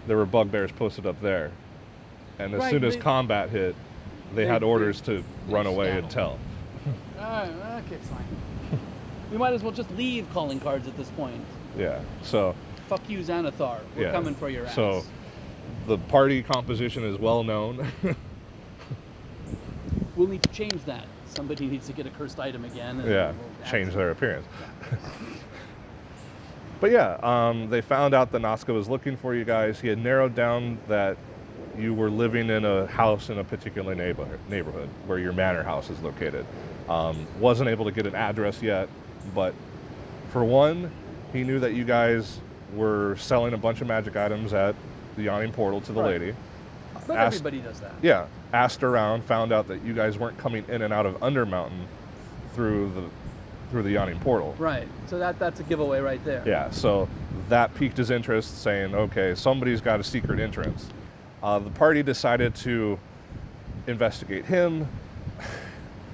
There were bugbears posted up there. And as Right, soon as they- combat hit, they had orders to run away and tell. Okay, fine. We might as well just leave calling cards at this point. Yeah. So, Fuck you, Xanathar. We're yeah. coming for your ass. So, the party composition is well known. We'll need to change that. Somebody needs to get a cursed item again. And Yeah. we'll add Change some- their appearance. Yeah. But yeah, they found out that Nazca was looking for you guys. He had narrowed down that you were living in a house in a particular neighborhood where your manor house is located. Wasn't able to get an address yet, but for one, he knew that you guys were selling a bunch of magic items at the yawning portal to the Right. lady. But Asked- everybody does that. Yeah, asked around, found out that you guys weren't coming in and out of Undermountain through the yawning portal. Right. So that's a giveaway right there. Yeah, so that piqued his interest, saying, okay, somebody's got a secret entrance. The party decided to investigate him.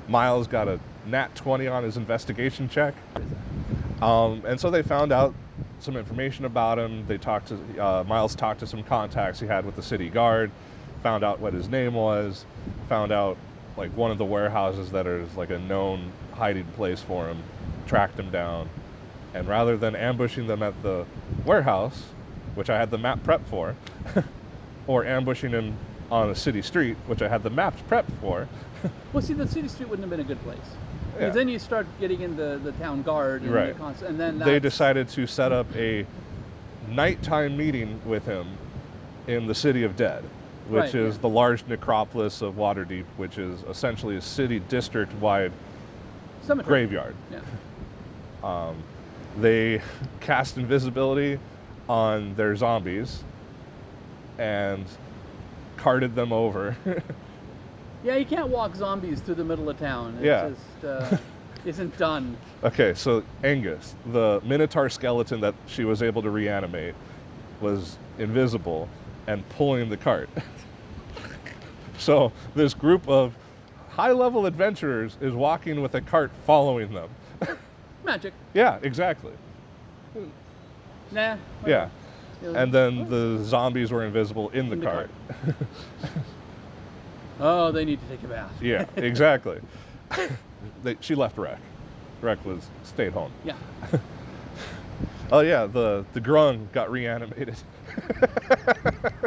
Miles got a nat 20 on his investigation check. And so they found out some information about him. Miles talked to some contacts he had with the city guard, found out what his name was, found out like one of the warehouses that is like a known hiding place for him, tracked him down, and rather than ambushing them at the warehouse, which I had the map prepped for, or ambushing him on a city street, which I had the maps prepped for. Well, see, the city street wouldn't have been a good place. Yeah. Because then you start getting in the town guard and, Right. And then They that's- decided to set up a nighttime meeting with him in the City of Dead, which Right, is yeah. the large necropolis of Waterdeep, which is essentially a city district-wide cemetery. graveyard. Yeah. They cast invisibility on their zombies and carted them over. Yeah, you can't walk zombies through the middle of town. It Yeah. just isn't done. Okay, so Angus, the Minotaur skeleton that she was able to reanimate, was invisible and pulling the cart. So this group of high-level adventurers is walking with a cart following them. Magic. Yeah, exactly. Nah, Yeah. whatever. You know, And then what? the zombies were invisible in the In the cart. cart. Oh, they need to take a bath. Yeah, exactly. She left Rec. Rec was stayed home. Yeah. Oh yeah, the grung got reanimated.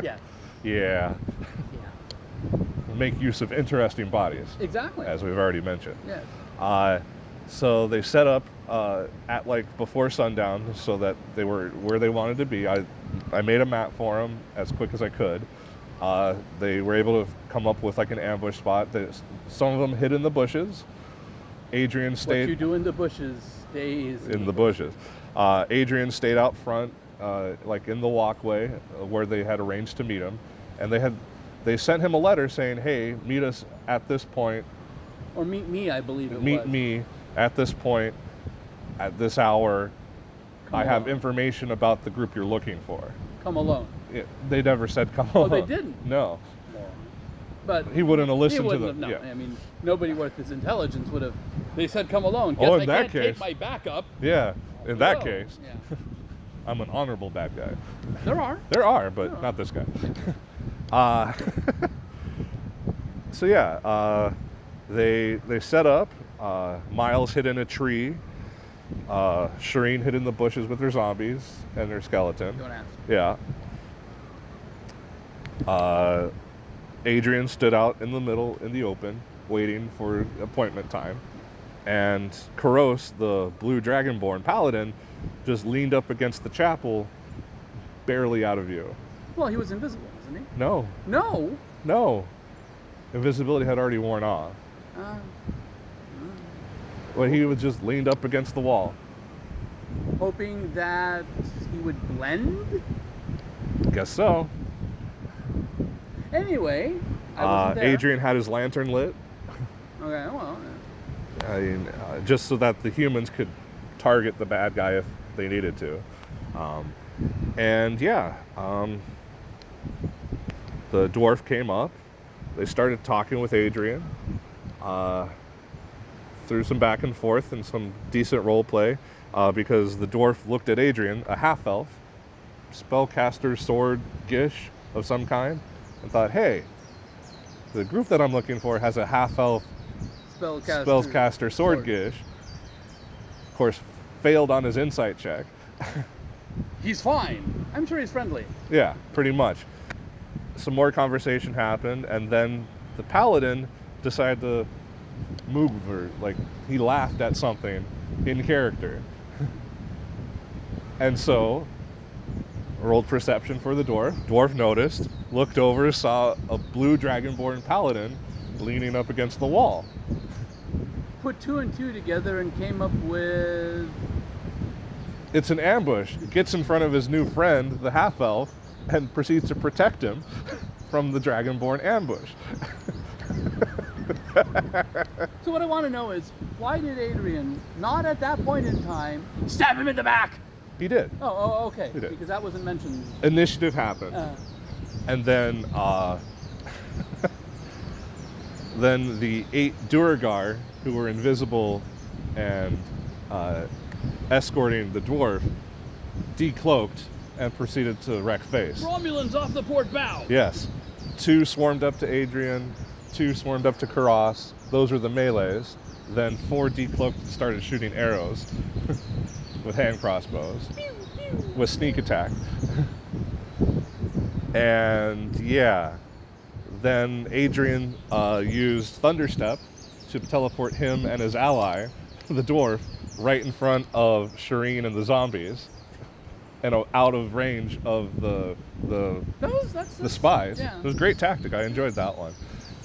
Yes. Yeah. Yeah. Make use of interesting bodies, Exactly. as we've already mentioned. Yes. So they set up at like before sundown so that they were where they wanted to be. I made a map for them as quick as I could. They were able to come up with like an ambush spot. Some of them hid in the bushes. Adrian What stayed you do in the bushes stays in the bushes. Adrian stayed out front, like in the walkway where they had arranged to meet him, and they sent him a letter saying, "Hey, meet us at this point. Or meet me, I believe it Meet was. me at this point at this hour. Come I have alone. information about the group you're looking for." Come alone. They never said come Oh, alone. they didn't? No, Moron. But he wouldn't have he listened to wouldn't have them. known. Yeah. I mean, nobody worth his intelligence would have. They said, "Come alone." Oh, Guess in I that can't take case. my backup. Yeah. In We that go. case, Yeah. I'm an honorable bad guy. There are. There are, but There are. not this guy. Yeah. Uh, so yeah, they set up. Miles hid in a tree. Shireen hid in the bushes with her zombies and their skeleton. Don't ask. Yeah. Uh, Adrian stood out in the middle in the open, waiting for appointment time. And Karos, the blue dragonborn paladin, just leaned up against the chapel, barely out of view. Well, he was invisible, wasn't he? No, No. no. Invisibility had already worn off. Uh, But he was just leaned up against the wall. hoping that he would blend. Guess so. Anyway, I wasn't there. Adrian had his lantern lit. Okay. Well. I mean, just so that the humans could target the bad guy if they needed to. And yeah, the dwarf came up. They started talking with Adrian. Uh, through some back and forth and some decent role play, because the dwarf looked at Adrian, a half elf, spellcaster, sword, gish of some kind, and thought, "Hey, the group that I'm looking for has a half elf spellcaster, sword gish." Of course, failed on his insight check. He's fine. I'm sure he's friendly. Yeah, pretty much. Some more conversation happened, and then the paladin decided to move, or like he laughed at something in character. And so rolled perception for the dwarf. Dwarf noticed, looked over, saw a blue dragonborn paladin leaning up against the wall. Put two and two together and came up with. It's an ambush. Gets in front of his new friend, the half elf, and proceeds to protect him from the dragonborn ambush. So what I want to know is, why did Adrian not at that point in time stab him in the back? He did. Oh, okay. He did. Because that wasn't mentioned. Initiative happened. And then then the 8 Duergar, who were invisible and escorting the dwarf, decloaked and proceeded to wreck face. Romulans off the port bow. Yes. 2 swarmed up to Adrian, 2 swarmed up to Karas. Those were the melees. Then 4 decloaked and started shooting arrows with hand crossbows, with sneak attack. And yeah, then Adrian used Thunderstep to teleport him and his ally, the dwarf, right in front of Shireen and the zombies, and out of range of the spies. Yeah. It was a great tactic. I enjoyed that one.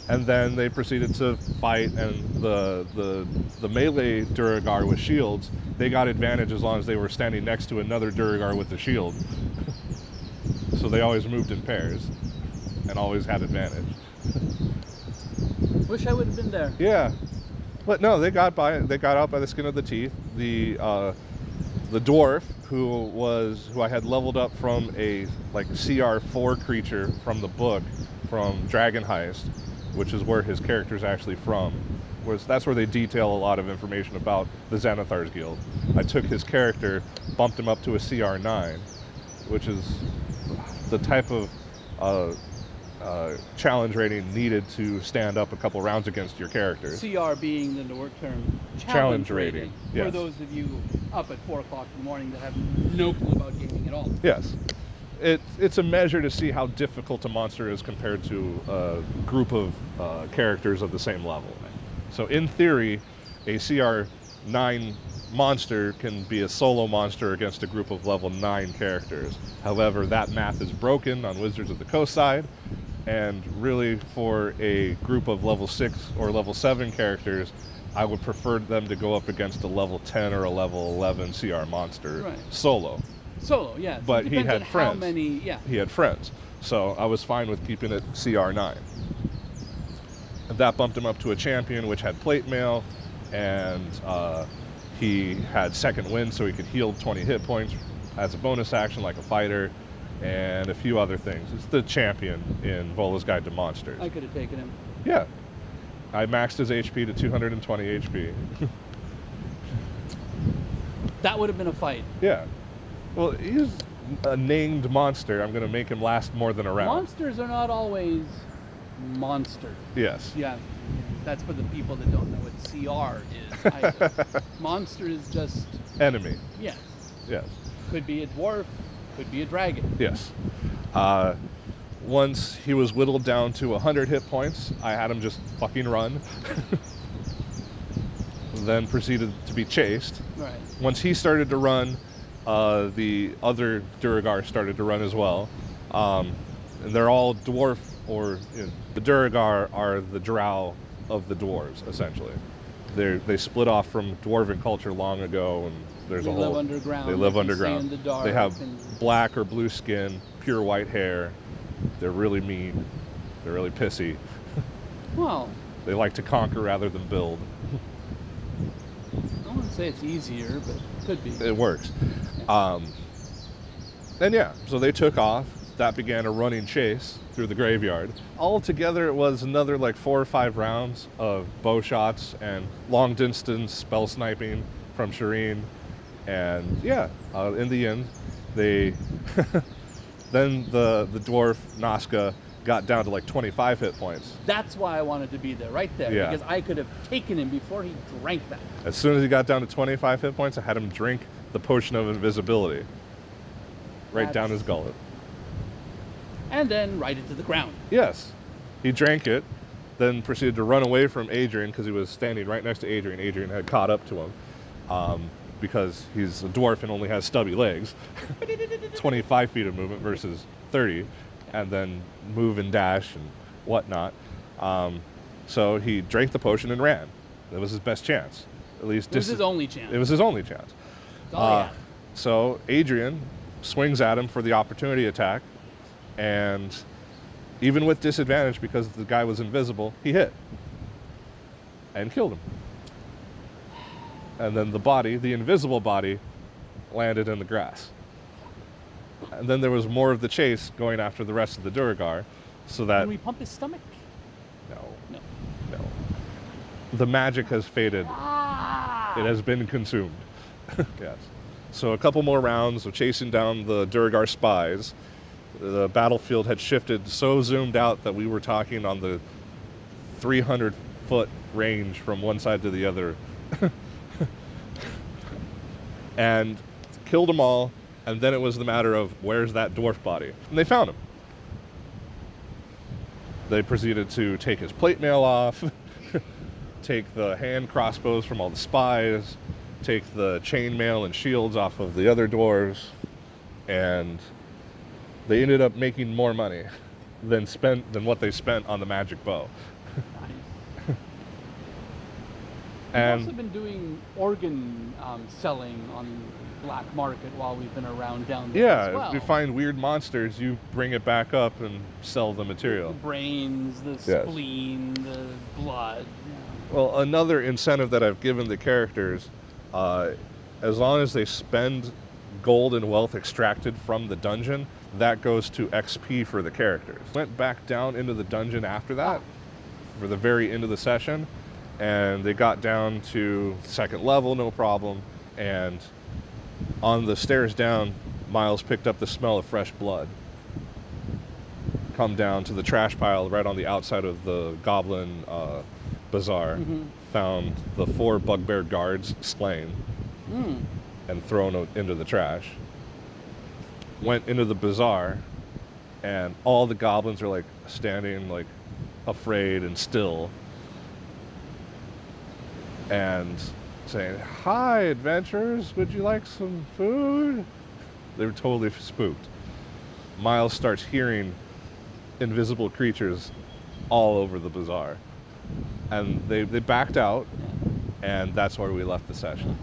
And then they proceeded to fight, and the melee Duragar with shields, they got advantage as long as they were standing next to another Duragar with a shield. So they always moved in pairs and always had advantage. Wish I would have been there. Yeah, but no, they got by. They got out by the skin of the teeth. The dwarf who I had leveled up from a like CR4 creature from the book from Dragon Heist, which is where his character's actually from. that's where they detail a lot of information about the Xanathar's Guild. I took his character, bumped him up to a CR9, which is the type of challenge rating needed to stand up a couple rounds against your characters. CR being the work term Challenge rating. rating, For yes. those of you up at 4 o'clock in the morning that have no clue about gaming at all. Yes. It's a measure to see how difficult a monster is compared to a group of characters of the same level. So in theory, a CR9 monster can be a solo monster against a group of level 9 characters. However, that math is broken on Wizards of the Coast side, and really for a group of level 6 or level 7 characters, I would prefer them to go up against a level 10 or a level 11 CR monster solo. Solo, yeah. So But it he depends had on friends. how many, yeah. He had friends. So I was fine with keeping it CR9. And that bumped him up to a champion, which had plate mail, and he had second wind, so he could heal 20 hit points as a bonus action, like a fighter, and a few other things. It's the champion in Vola's Guide to Monsters. I could have taken him. Yeah. I maxed his HP to 220 HP. That would have been a fight. Yeah. Well, he's a named monster. I'm going to make him last more than a round. Monsters are not always monsters. Yes. Yeah. That's for the people that don't know what CR is either. Monster is just enemy. Yes. Yes. Could be a dwarf, could be a dragon. Yes. Once he was whittled down to 100 hit points, I had him just fucking run. Then proceeded to be chased. Right. Once he started to run, the other Duragar started to run as well. And they're all dwarf, or the Duragar are the drow of the dwarves, essentially. They split off from dwarven culture long ago, and there's they a whole. Live underground. They live They underground. Stay in the dark. They have black or blue skin, pure white hair. They're really mean. They're really pissy. Well, they like to conquer rather than build. I wouldn't say it's easier, but it could be. It works. And yeah, so they took off. That began a running chase through the graveyard. Altogether, it was another like 4 or 5 rounds of bow shots and long distance spell sniping from Shireen. And yeah, in the end, they then the dwarf Nazca got down to like 25 hit points. That's why I wanted to be there, right there, because I could have taken him before he drank that. As soon as he got down to 25 hit points, I had him drink the potion of invisibility. Right down his gullet. And then right into the ground. Yes. He drank it, then proceeded to run away from Adrian because he was standing right next to Adrian. Adrian had caught up to him because he's a dwarf and only has stubby legs. 25 feet of movement versus 30, and then move and dash and whatnot. So he drank the potion and ran. That was his best chance. At least it was his only chance. It was his only chance. So Adrian swings at him for the opportunity attack, and even with disadvantage because the guy was invisible, he hit and killed him. And then the invisible body, landed in the grass. And then there was more of the chase going after the rest of the Duragar, so that... Can we pump his stomach? No. The magic has faded. It has been consumed. Yes. So a couple more rounds of chasing down the Duragar spies. The battlefield had shifted so zoomed out that we were talking on the 300-foot range from one side to the other. And killed them all, and then it was the matter of where's that dwarf body? And they found him. They proceeded to take his plate mail off, take the hand crossbows from all the spies, take the chainmail and shields off of the other dwarves, and they ended up making more money than what they spent on the magic bow. And we've also been doing organ selling on black market while we've been around down there as well. If you find weird monsters, you bring it back up and sell the material. The brains, the spleen, the blood. Well, another incentive that I've given the characters, as long as they spend gold and wealth extracted from the dungeon, that goes to XP for the characters. Went back down into the dungeon after that, for the very end of the session, and they got down to second level, no problem. And on the stairs down, Miles picked up the smell of fresh blood. Come down to the trash pile right on the outside of the goblin bazaar. Found the 4 bugbear guards slain and thrown into the trash. Went into the bazaar, and all the goblins are like standing like afraid and still and saying, "Hi, adventurers, would you like some food?" They were totally spooked. Miles starts hearing invisible creatures all over the bazaar. And they backed out, Yeah. and that's where we left the session.